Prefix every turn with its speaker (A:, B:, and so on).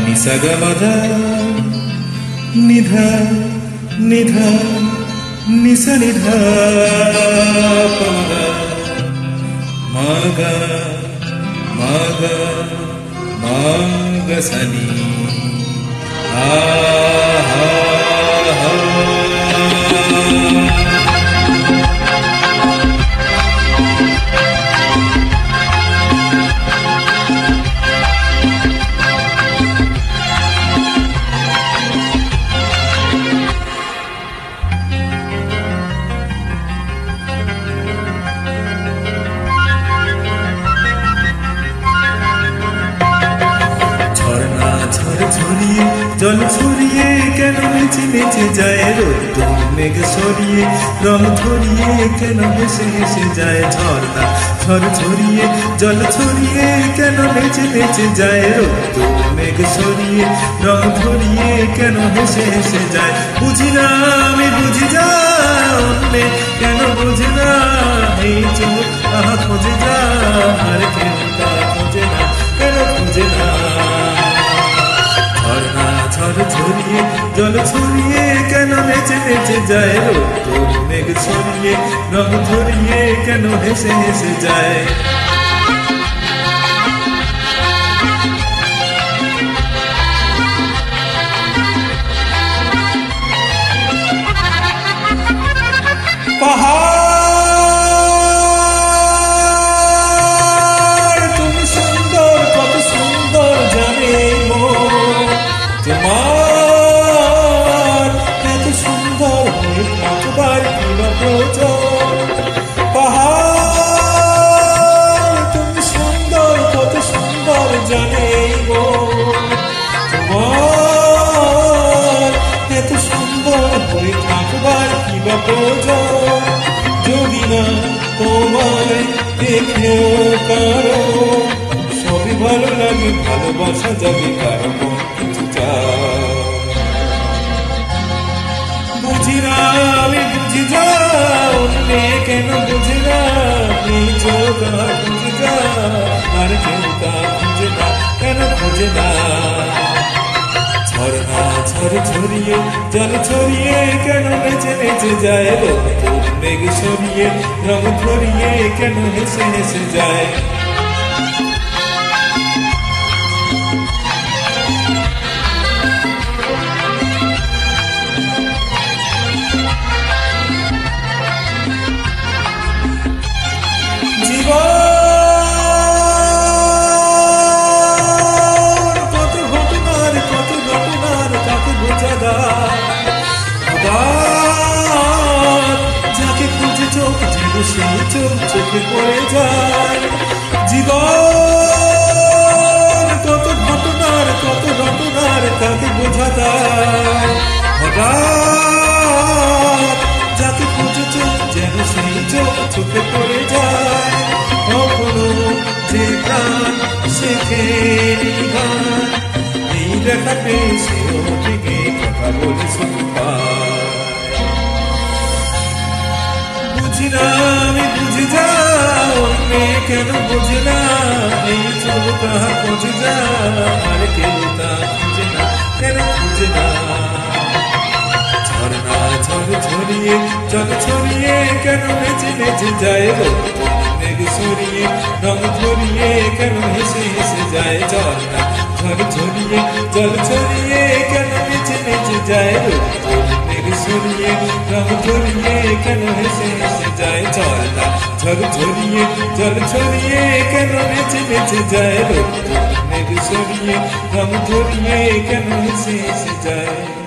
A: నిసగమద నిధ నిధ నిస నిధ పమద మాగ మాగ మాగ సని ছড়িয়ে জল ছড়িয়ে কেন নেচে নেচে যায় রোদ্দুর মেঘ সরিয়ে রং ধরিয়ে কেন হেসে হেসে যায় ঝর্ণা ঝড় ছড়িয়ে জল ছড়িয়ে কেন নেচে নেচে যায় রোদ্দুর মেঘ সরিয়ে রং ধরিয়ে কেন হেসে হেসে যায় বুঝি না আমি বুঝি যা অন্যে কেন বুঝি না এই চোখ আহা খোঁজে যা আর কেন তা খোঁজে না কেন খোঁজে না ঝড় ছড়িয়ে জল ছড়িয়ে কেন নেচে নেচে যায় রোদ্দুর মেঘ ছড়িয়ে রং ধরিয়ে কেন হেসে হেসে যায় পাহাড় তুমি সুন্দর কত সুন্দর জানে তোমার এত সুন্দর হয়ে থাকবার কিবা প্রয়োজন পাহাড় তুমি সুন্দর কত সুন্দর জানে তোমার এত সুন্দর হয়ে থাকবার কিবা প্রয়োজন যদি না তোমায় দেখেও কারো সবই ভালো লাগে ভালোবাসা যাবে কারো বুঝি না আমি বুঝি যা অন্যে কেন বুঝি না এই চোখ বুঝি যা আর কেউ তা খুঁজে না কেন খুঁজে না ঝর্ণা ঝড় ছড়িয়ে জল ছড়িয়ে কেন নেচে নেচে যায় রোদ্দুর মেঘ সরিয়ে রং ধরিয়ে কেন হেসে হেসে যায় কত ঘটনার কাকে বোঝা যাকে খুঁজে চোখ যেন সেই চোখ চোখে পড়ে যায় জীবন কত ঘটনার কাকে বোঝা যায় যাকে খুঁজে চোখ যেন সেই চোখ চোখে পড়ে যায় কখনো যে প্রাণ শেখে গান এই দেখাতে সেও থেকে কথা বলে শুধু বুঝি না আমি বুঝি যা অন্যে কেন বুঝি না এই চোখ তাহা খুঁজে যা আর কেউ তা খুঁজে না কেন খুঁজে না ঝর্ণা ঝড় ছড়িয়ে জল ছড়িয়ে কেন নেচে নেচে যায় রোদ্দুর মেঘ সরিয়ে রং ধরিয়ে কেন হেসে হেসে যায় ঝর্ণা ঝড় ছড়িয়ে জল ছড়িয়ে কেন নেচে নেচে যায় রোদ্দুর মেঘ সরিয়ে রং ধরিয়ে কেন হেসে হেসে যায় ঝর্ণা ঝড় ছড়িয়ে জল ছড়িয়ে কেন নেচে নেচে যায় রোদ্দুর মেঘ সরিয়ে রং ধরিয়ে কেন হেসে হেসে যায়